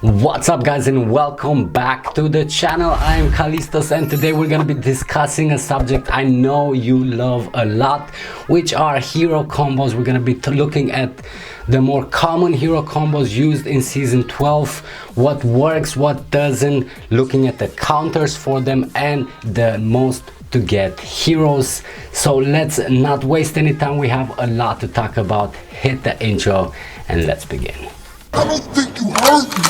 What's up guys, and welcome back to the channel. I am Kalistos, and today we're gonna be discussing a subject I know you love a lot, which are hero combos. We're gonna be looking at the more common hero combos used in season 12, what works, what doesn't, looking at the counters for them and the most to get heroes. So let's not waste any time. We have a lot to talk about. Hit the intro and let's begin. I don't think you heard me.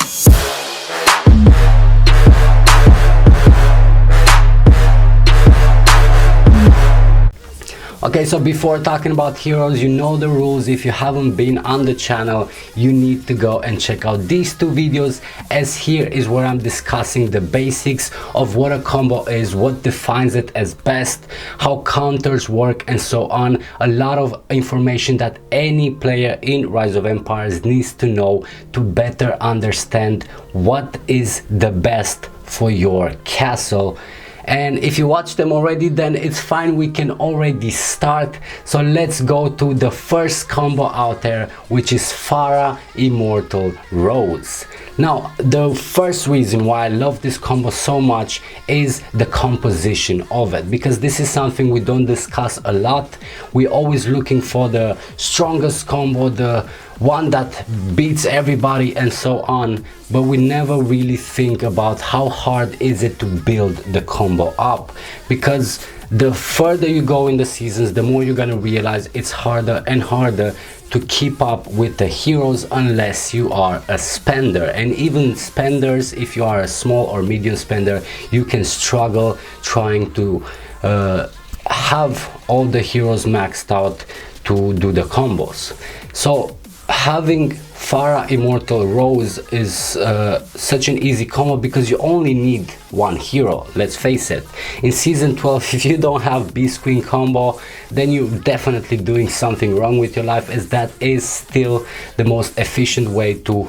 Okay, so before talking about heroes, you know the rules. If you haven't been on the channel, you need to go and check out these two videos, as here is where I'm discussing the basics of what a combo is, what defines it as best, how counters work, and so on. A lot of information that any player in Rise of Empires needs to know to better understand what is the best for your castle. And if you watch them already, then it's fine, we can already start. So let's go to the first combo out there, which is Farah, Immortal, Roze. Now, the first reason why I love this combo so much is the composition of it, because this is something we don't discuss a lot. We're always looking for the strongest combo, the one that beats everybody and so on, but we never really think about how hard is it to build the combo up, because the further you go in the seasons, the more you're gonna realize it's harder and harder to keep up with the heroes unless you are a spender. And even spenders, if you are a small or medium spender, you can struggle trying to have all the heroes maxed out to do the combos. So having Farah, Immortal, Roze is such an easy combo because you only need one hero. Let's face it, in season 12, if you don't have Beast Queen combo, then you're definitely doing something wrong with your life, as that is still the most efficient way to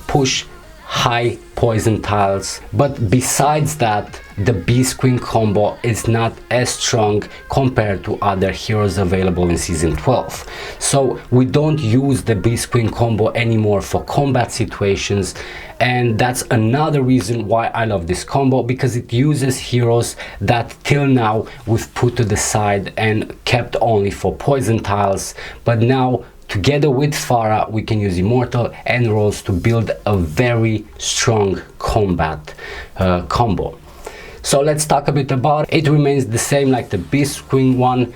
push high poison tiles. But besides that, the Beast Queen combo is not as strong compared to other heroes available in season 12. So we don't use the Beast Queen combo anymore for combat situations, and that's another reason why I love this combo, because it uses heroes that till now we've put to the side and kept only for poison tiles, but now together with Farah we can use Immortal and Roze to build a very strong combat combo. So let's talk a bit about it. It remains the same like the Beast Queen one,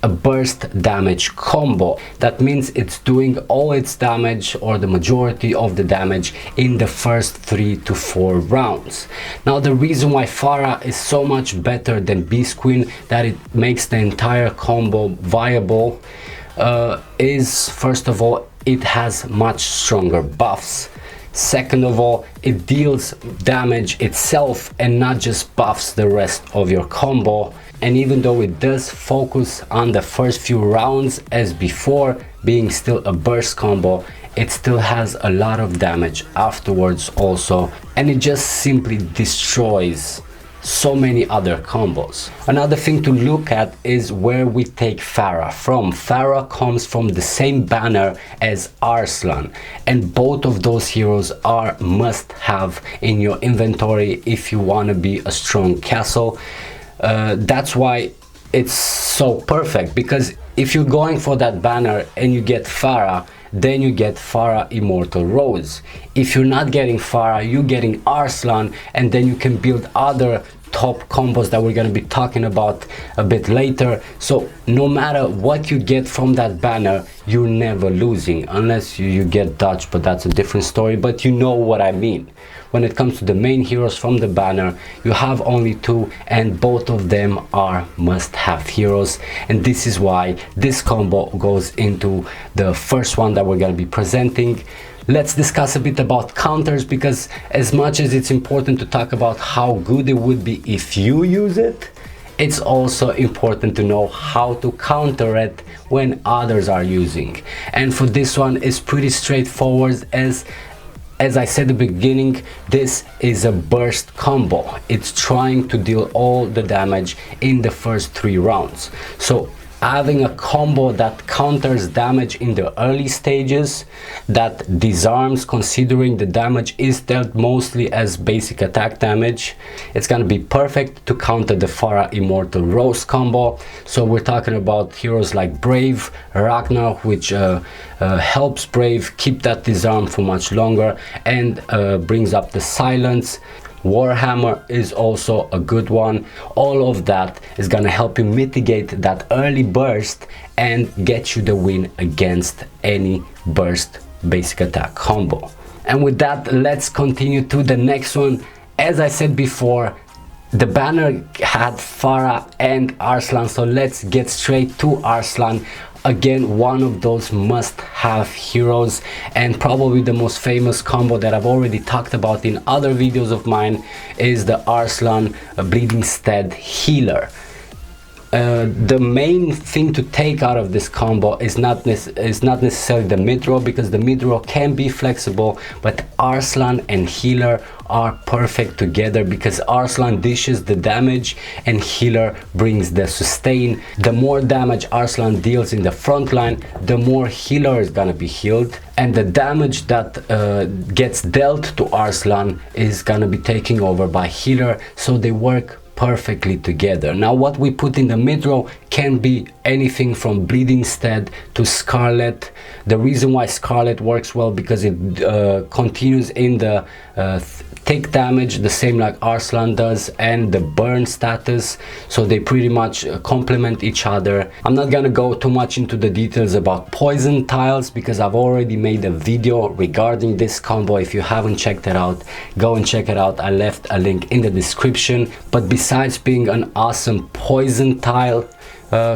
a burst damage combo. That means it's doing all its damage, or the majority of the damage, in the first 3 to 4 rounds. Now, the reason why Farah is so much better than Beast Queen, that it makes the entire combo viable, is first of all, it has much stronger buffs. Second of all, it deals damage itself and not just buffs the rest of your combo. And even though it does focus on the first few rounds as before, being still a burst combo, it still has a lot of damage afterwards also, and it just simply destroys so many other combos. Another thing to look at is where we take Farah from. Farah comes from the same banner as Arslan, and both of those heroes are must have in your inventory if you want to be a strong castle. That's why it's so perfect, because if you're going for that banner and you get Farah, then you get Farah, Immortal, Roze. If you're not getting Farah, you're getting Arslan, and then you can build other top combos that we're going to be talking about a bit later. So no matter what you get from that banner, you're never losing, unless you get dodged, but that's a different story. But you know what I mean. When it comes to the main heroes from the banner, you have only 2, and both of them are must-have heroes, and this is why this combo goes into the first one that we're going to be presenting. Let's discuss a bit about counters, because as much as it's important to talk about how good it would be if you use it, it's also important to know how to counter it when others are using. And for this one, it's pretty straightforward. As I said at the beginning, this is a burst combo. It's trying to deal all the damage in the first 3 rounds. So having a combo that counters damage in the early stages, that disarms considering the damage is dealt mostly as basic attack damage. It's gonna be perfect to counter the Farah Immortal Roze combo. So we're talking about heroes like Brave, Ragnar, which helps Brave keep that disarm for much longer and brings up the silence. Warhammer is also a good one. All of that is gonna help you mitigate that early burst and get you the win against any burst basic attack combo. And with that, let's continue to the next one. As I said before, the banner had Farah and Arslan, so let's get straight to Arslan. Again, one of those must-have heroes, and probably the most famous combo that I've already talked about in other videos of mine is the Arslan Bleeding Stead Healer. The main thing to take out of this combo is not necessarily the mid-row, because the mid-row can be flexible, but Arslan and Healer are perfect together because Arslan dishes the damage and Healer brings the sustain. The more damage Arslan deals in the front line, the more Healer is gonna be healed, and the damage that gets dealt to Arslan is gonna be taken over by Healer, so they work perfectly together. Now what we put in the mid row can be anything from Bleeding Stead to Scarlet. The reason why Scarlet works well because it continues in the take damage the same like Arslan does, and the burn status, so they pretty much complement each other. I'm not gonna go too much into the details about poison tiles because I've already made a video regarding this combo. If you haven't checked it out, go and check it out. I left a link in the description. But besides being an awesome poison tile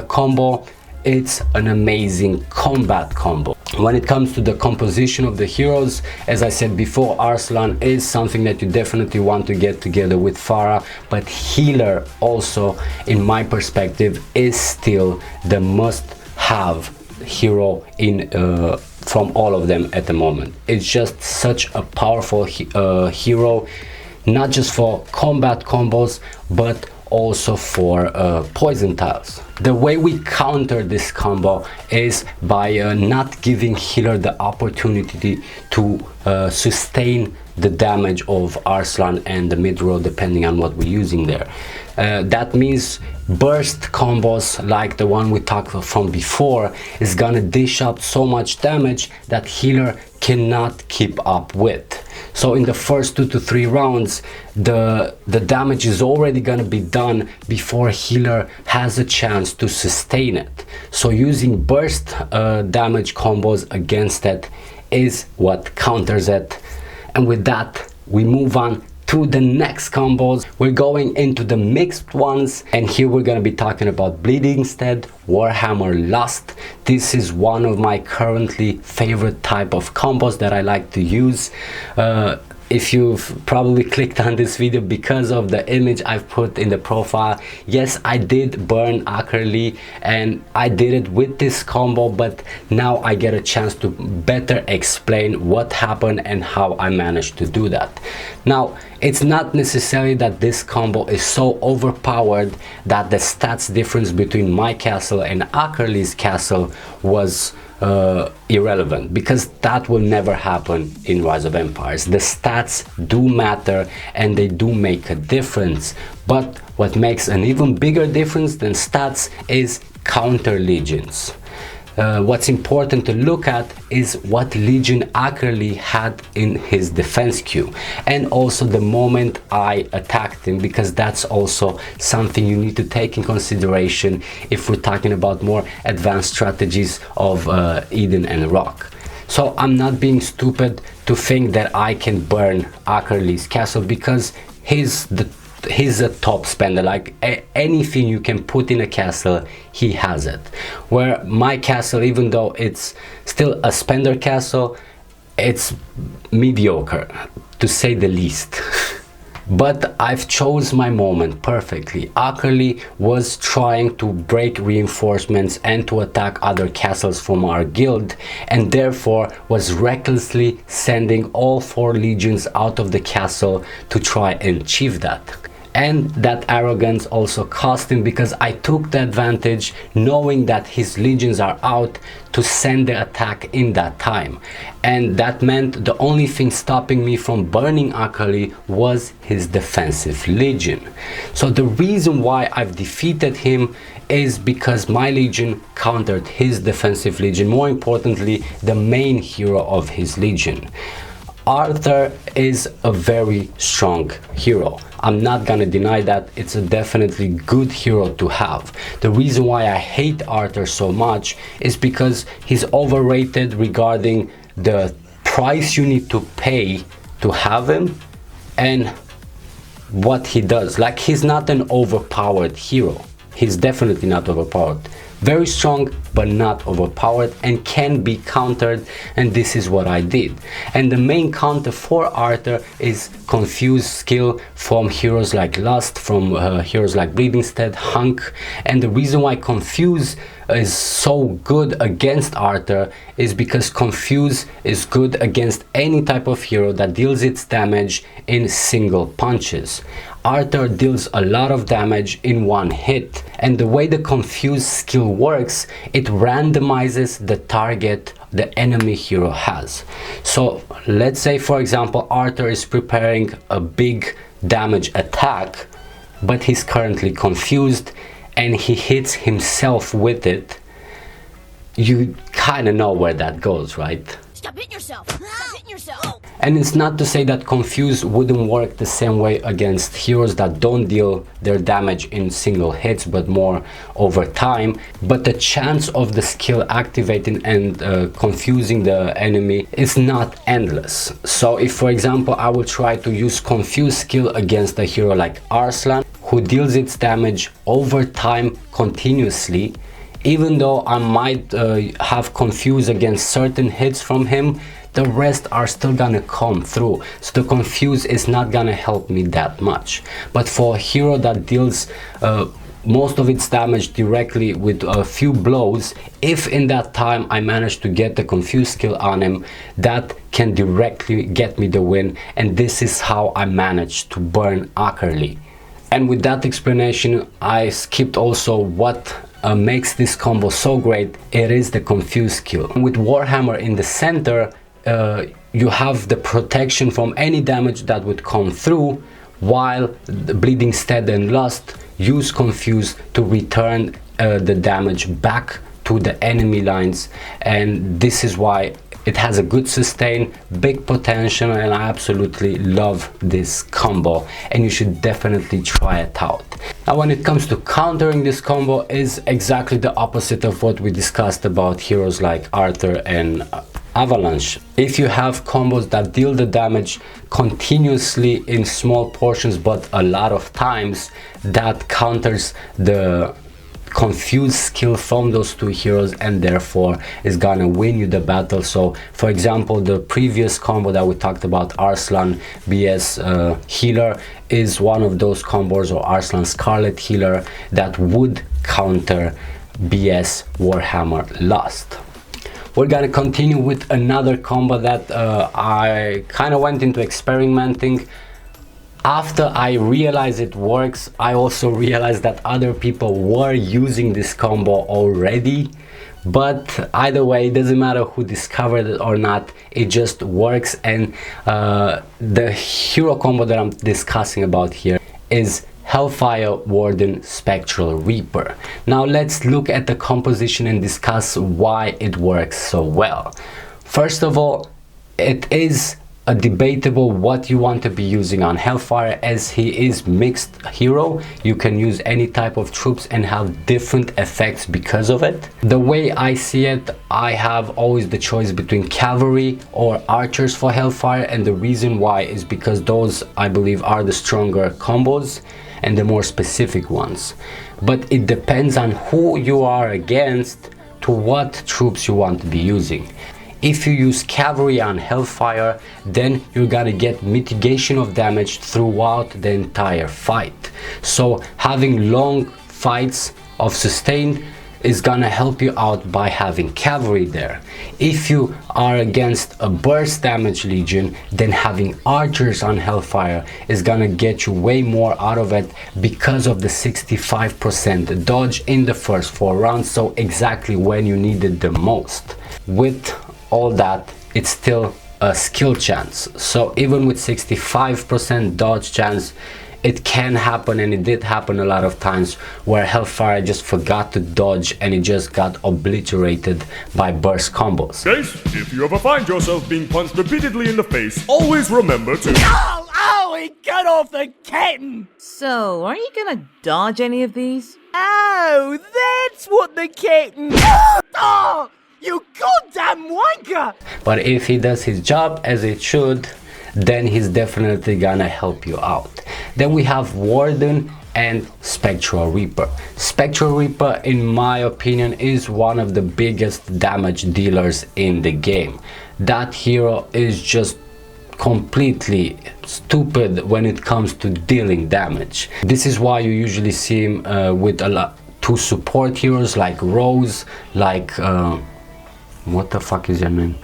combo, it's an amazing combat combo. When it comes to the composition of the heroes, as I said before, Arslan is something that you definitely want to get together with Farah, but Healer also, in my perspective, is still the must-have hero in from all of them at the moment. It's just such a powerful hero, not just for combat combos, but also for poison tiles. The way we counter this combo is by not giving Healer the opportunity to sustain the damage of Arslan and the mid row depending on what we're using there. That means burst combos like the one we talked from before is gonna dish out so much damage that Healer cannot keep up with. So in the first 2 to 3 rounds, the damage is already gonna be done before Healer has a chance to sustain it. So using burst damage combos against it is what counters it. And with that, we move on to the next combos. We're going into the mixed ones, and here we're going to be talking about Bleeding Stead, Warhammer Lust. This is one of my currently favorite type of combos that I like to use. If you've probably clicked on this video because of the image I've put in the profile, yes, I did burn Ackerly and I did it with this combo, but now I get a chance to better explain what happened and how I managed to do that. Now, it's not necessarily that this combo is so overpowered that the stats difference between my castle and Ackerly's castle was irrelevant, because that will never happen in Rise of Empires. The stats do matter and they do make a difference, but what makes an even bigger difference than stats is counter legions. What's important to look at is what legion Ackerly had in his defense queue, and also the moment I attacked him, because that's also something you need to take in consideration if we're talking about more advanced strategies of Eden and Rock. So I'm not being stupid to think that I can burn Ackerly's castle, because he's a top spender. Like anything you can put in a castle, he has it. Where my castle, even though it's still a spender castle, it's mediocre to say the least. But I've chose my moment perfectly. Ackerly was trying to break reinforcements and to attack other castles from our guild, and therefore was recklessly sending all 4 legions out of the castle to try and achieve that. And that arrogance also cost him, because I took the advantage, knowing that his legions are out, to send the attack in that time. And that meant the only thing stopping me from burning Akali was his defensive legion. So the reason why I've defeated him is because my legion countered his defensive legion, more importantly the main hero of his legion. Arthur is a very strong hero. I'm not gonna deny that. It's a definitely good hero to have. The reason why I hate Arthur so much is because he's overrated regarding the price you need to pay to have him and what he does. Like, he's not an overpowered hero. He's definitely not overpowered. Very strong, but not overpowered, and can be countered, and this is what I did. And the main counter for Arthur is confuse skill from heroes like Lust, from heroes like Bleeding Stead, Hunk. And the reason why confuse is so good against Arthur is because confuse is good against any type of hero that deals its damage in single punches. Arthur deals a lot of damage in one hit, and the way the confuse skill works, it randomizes the target the enemy hero has. So let's say, for example, Arthur is preparing a big damage attack, but he's currently confused and he hits himself with it. You kind of know where that goes, right? Stop hitting yourself! Stop hitting yourself! And it's not to say that confuse wouldn't work the same way against heroes that don't deal their damage in single hits but more over time, but the chance of the skill activating and confusing the enemy is not endless. So if, for example, I will try to use confuse skill against a hero like Arslan, who deals its damage over time continuously, even though I might have confuse against certain hits from him, the rest are still gonna come through. So the confuse is not gonna help me that much. But for a hero that deals most of its damage directly with a few blows, if in that time I manage to get the confuse skill on him, that can directly get me the win. And this is how I managed to burn Akali. And with that explanation, I skipped also what makes this combo so great. It is the confuse skill. With Warhammer in the center, you have the protection from any damage that would come through, while the Bleeding Stead and Lust use confuse to return the damage back to the enemy lines. And this is why it has a good sustain, big potential, and I absolutely love this combo, and you should definitely try it out. Now when it comes to countering this combo, is exactly the opposite of what we discussed about heroes like Arthur and Avalanche. If you have combos that deal the damage continuously in small portions but a lot of times, that counters the confuse skill from those two heroes and therefore is gonna win you the battle. So for example, the previous combo that we talked about, Arslan BS healer, is one of those combos, or Arslan Scarlet healer, that would counter BS Warhammer Lust. We're gonna continue with another combo that I kind of went into experimenting. After I realized it works, I also realized that other people were using this combo already. But either way, it doesn't matter who discovered it or not, it just works. And the hero combo that I'm discussing about here is Hellfire, Warden, Spectral, Reaper. Now let's look at the composition and discuss why it works so well. First of all, it is a debatable what you want to be using on Hellfire, as he is mixed hero. You can use any type of troops and have different effects because of it. The way I see it, I have always the choice between cavalry or archers for Hellfire, and the reason why is because those, I believe, are the stronger combos and the more specific ones. But it depends on who you are against to what troops you want to be using. If you use cavalry on Hellfire, then you're gonna get mitigation of damage throughout the entire fight. So having long fights of sustain is gonna help you out by having cavalry there. If you are against a burst damage legion, then having archers on Hellfire is gonna get you way more out of it because of the 65% dodge in the first 4 rounds, so exactly when you need it the most. With all that, it's still a skill chance, so even with 65% dodge chance, it can happen, and it did happen a lot of times, where Hellfire just forgot to dodge and it just got obliterated by burst combos. Guys, if you ever find yourself being punched repeatedly in the face, always remember to... Oh, he cut off the kitten! So, are you gonna dodge any of these? Oh, that's what the kitten... Oh, you goddamn wanker! But if he does his job as it should, then he's definitely gonna help you out. Then we have Warden and Spectral Reaper. Spectral Reaper, in my opinion, is one of the biggest damage dealers in the game. That hero is just completely stupid when it comes to dealing damage. This is why you usually see him with a lot 2 support heroes like Roze, like what the fuck is your name?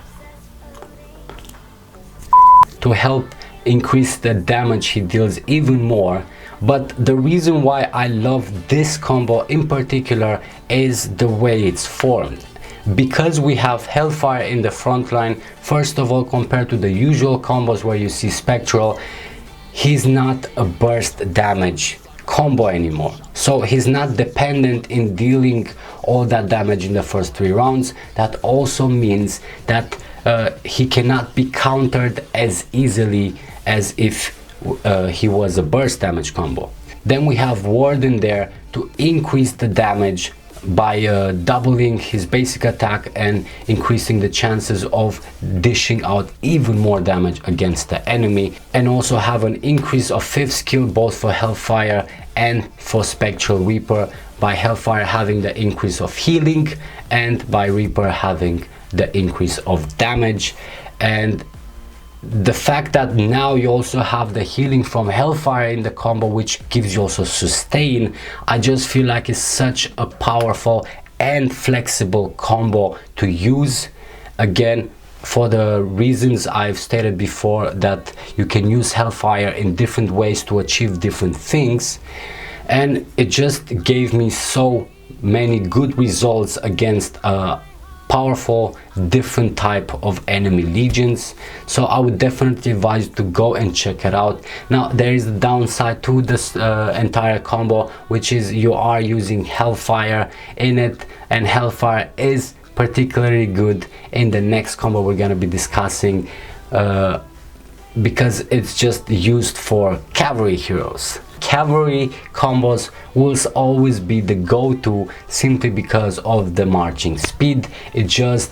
To help increase the damage he deals even more. But the reason why I love this combo in particular is the way it's formed. Because we have Hellfire in the front line, first of all, compared to the usual combos where you see Spectral, he's not a burst damage combo anymore. So he's not dependent in dealing all that damage in the first 3 rounds. That also means that he cannot be countered as easily as if he was a burst damage combo. Then we have Warden there to increase the damage by doubling his basic attack and increasing the chances of dishing out even more damage against the enemy, and also have an increase of 5th skill both for Hellfire and for Spectral Reaper, by Hellfire having the increase of healing and by Reaper having the increase of damage. And the fact that now you also have the healing from Hellfire in the combo, which gives you also sustain, I just feel like it's such a powerful and flexible combo to use. Again, for the reasons I've stated before, that you can use Hellfire in different ways to achieve different things, and it just gave me so many good results against powerful different type of enemy legions. So I would definitely advise you to go and check it out. Now there is a downside to this entire combo, which is you are using Hellfire in it, and Hellfire is particularly good in the next combo we're gonna be discussing, because it's just used for cavalry heroes. Cavalry combos will always be the go-to simply because of the marching speed. It just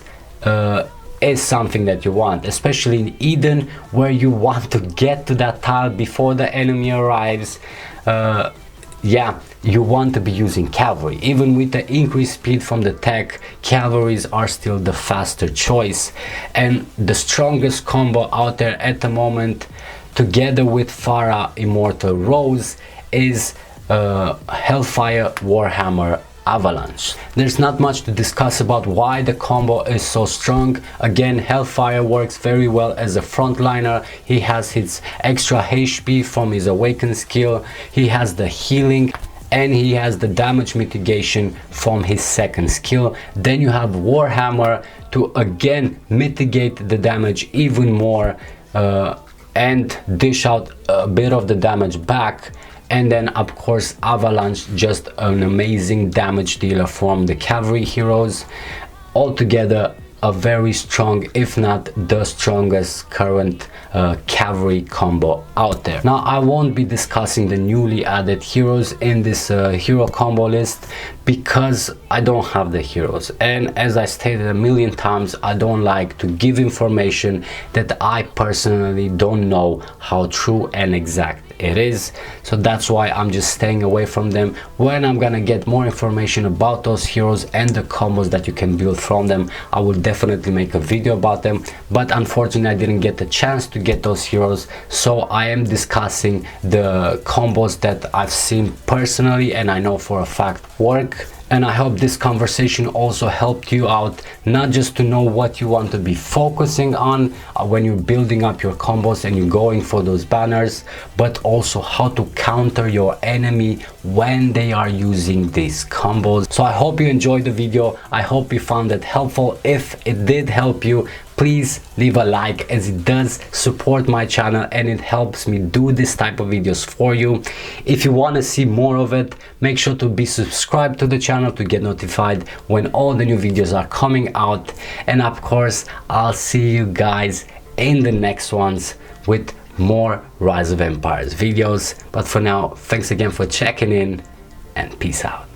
is something that you want, especially in Eden, where you want to get to that tile before the enemy arrives. Yeah, you want to be using cavalry. Even with the increased speed from the tech, cavalries are still the faster choice. And the strongest combo out there at the moment, together with Farah, Immortal, Roze, is Hellfire, Warhammer, Avalanche. There's not much to discuss about why the combo is so strong. Again, Hellfire works very well as a frontliner. He has his extra HP from his awakened skill, he has the healing, and he has the damage mitigation from his second skill. Then you have Warhammer to again mitigate the damage even more and dish out a bit of the damage back. And then of course Avalanche, just an amazing damage dealer from the cavalry heroes. Altogether a very strong, if not the strongest current cavalry combo out there. Now I won't be discussing the newly added heroes in this hero combo list because I don't have the heroes, and as I stated a million times, I don't like to give information that I personally don't know how true and exact it is. So that's why I'm just staying away from them. When I'm gonna get more information about those heroes and the combos that you can build from them, I will definitely make a video about them, but unfortunately I didn't get the chance to get those heroes, so I am discussing the combos that I've seen personally and I know for a fact work. And I hope this conversation also helped you out, not just to know what you want to be focusing on when you're building up your combos and you're going for those banners, but also how to counter your enemy when they are using these combos. So I hope you enjoyed the video. I hope you found it helpful. If it did help you, please leave a like, as it does support my channel and it helps me do this type of videos for you. If you want to see more of it, make sure to be subscribed to the channel to get notified when all the new videos are coming out. And of course, I'll see you guys in the next ones with more Rise of Empires videos. But for now, thanks again for checking in and peace out.